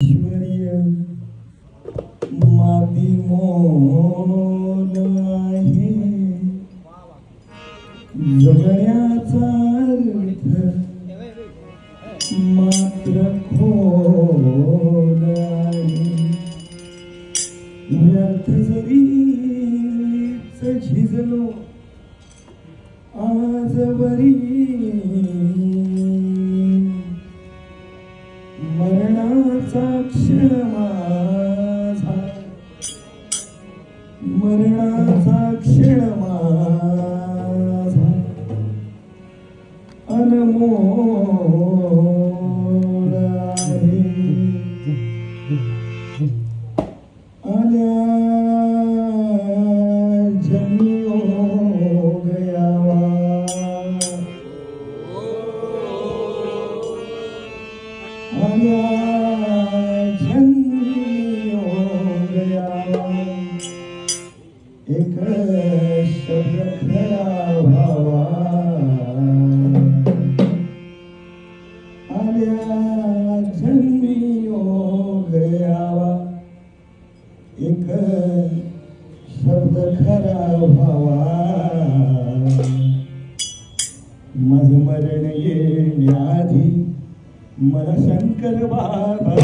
ऐश्वर्य माती मोल आहे, जगण्याचा अर्थ मात्र खोल आहे. व्यर्थ जरीच झिजलो आजवरी, मरणाचा क्षण माझा, मरणाचा क्षण माझा अनमोल आहे. आल्या जन्मी योग यावा, आल्या जन्मी योग यावा. एक शब्द खरा भावा, आल्या जन्मी योग यावा. एक शब्द खरा भावा, माझ मरण येण्याआधी मला शंकर बाबा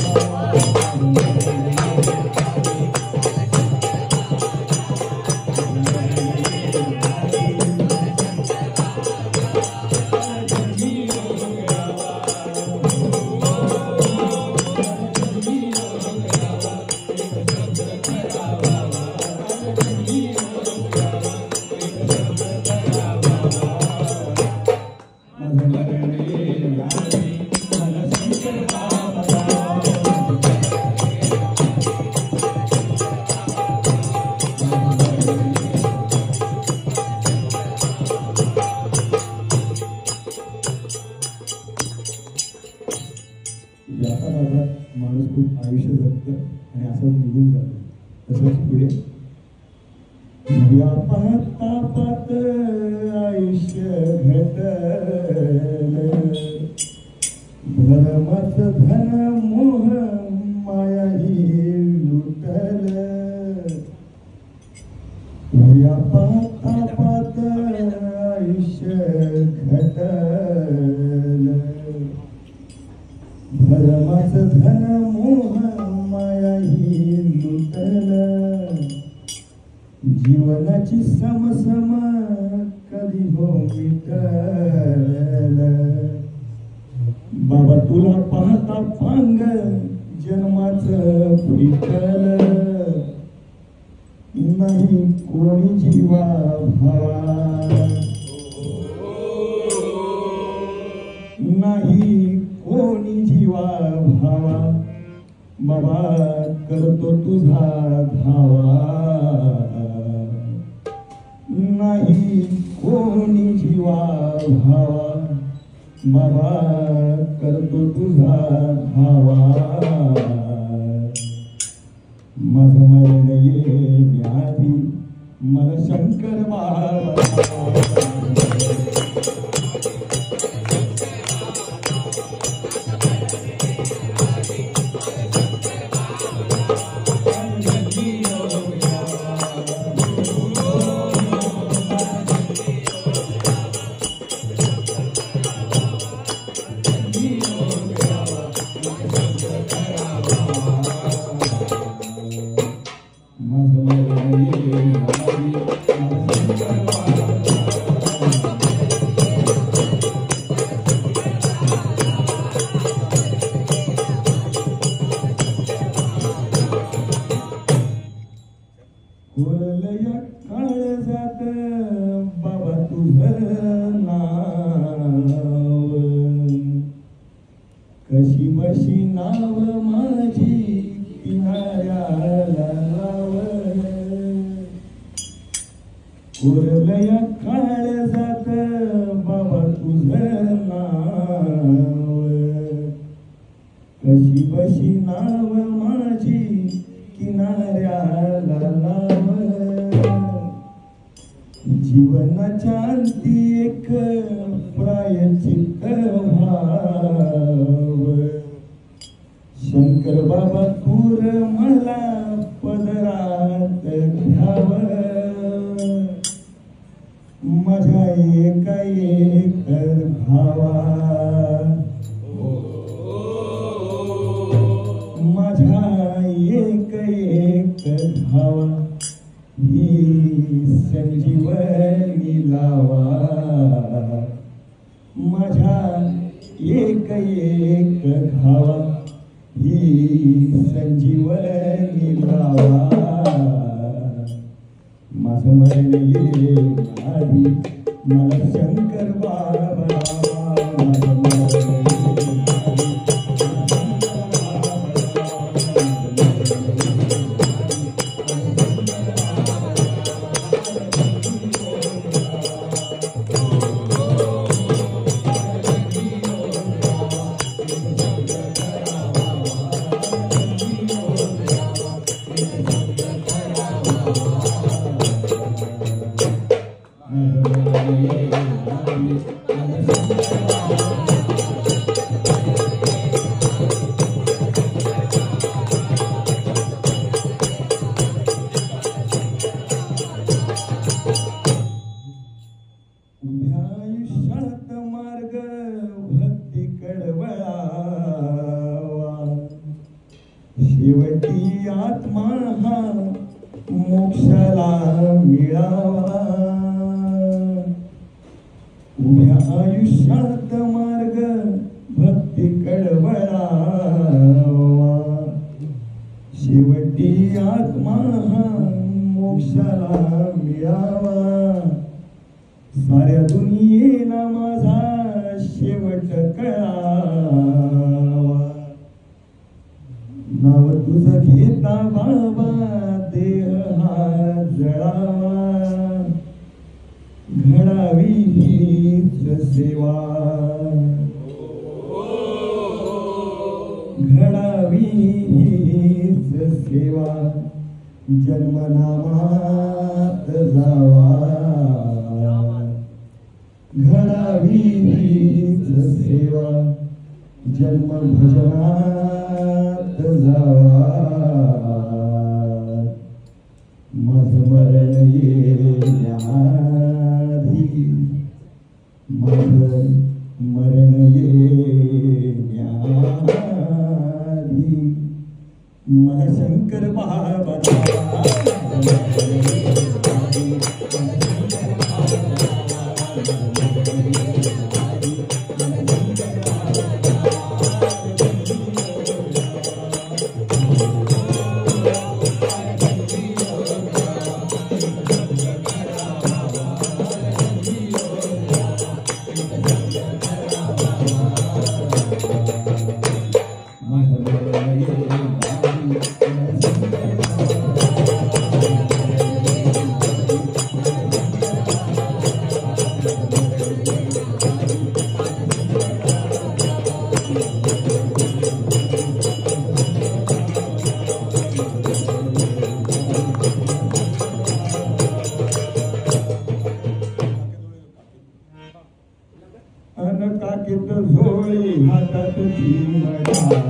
माणूस खूप आयुष्य जगत आणि असंच निघून जातो. तसंच पुढे व्यापात आयुष्य घटल, भरमत धन मोह माया ही लुटल. व्यापात आयुष्य घटल, भरमत धन मोह माया ही लुटल. जीवनाची समसम कधी हो मिटल. बाबा तुला पाहता पांग जन्माचं फिटल. नाही कोणी जीवा भावा, नाही कोणी जीवा भावा. बाबा करतो तुझा धावा. नाही कोणी जीवा भावा. बाबा करतो तुझा धावा. माझं मरण येण्याआधी मला शंकर बाबा कोरलया काळजात बाबा तुझं नाव. कशी बशी नाव माझी किनाऱ्याला लाव. कोरलया काळजात बाबा तुझं नाव. कशी बशी नाव माझी किनाऱ्याला लाव. जीवनाच्या अंती एक प्रायचित्त भाव. शंकर बाबा बाबा तूर मला पदरात घ्याव माझ्या एका एक भावा माझ्या एक भावा ही संजीवनी लावा माझ्या एक भावा ही संजीवनी लावा माझं मरण येईल आधी मला शंकर बाबा माझं मरण आयुष्यात मार्ग भक्ती कडवळावा शेवटी आत्मा हा मोक्षाला मिळावा उभ्या आयुष्यात मार्ग भक्ती कडवळावा शेवटी आत्मा हा मोक्षाला मिळावा साऱ्या दुनियेला माझा शेवट कळावा नाव तुझं घेता बाबा देह हा जळावा घडावी हीच सेवा घडावी हीच सेवा जन्मनामात जावा घडावी हीच सेवा जन्म भजनात जावा माझं मरण येण्याआधी माझं मरण येण्याआधी मला शंकर बाबा काकीत झोळी हातात ती मडा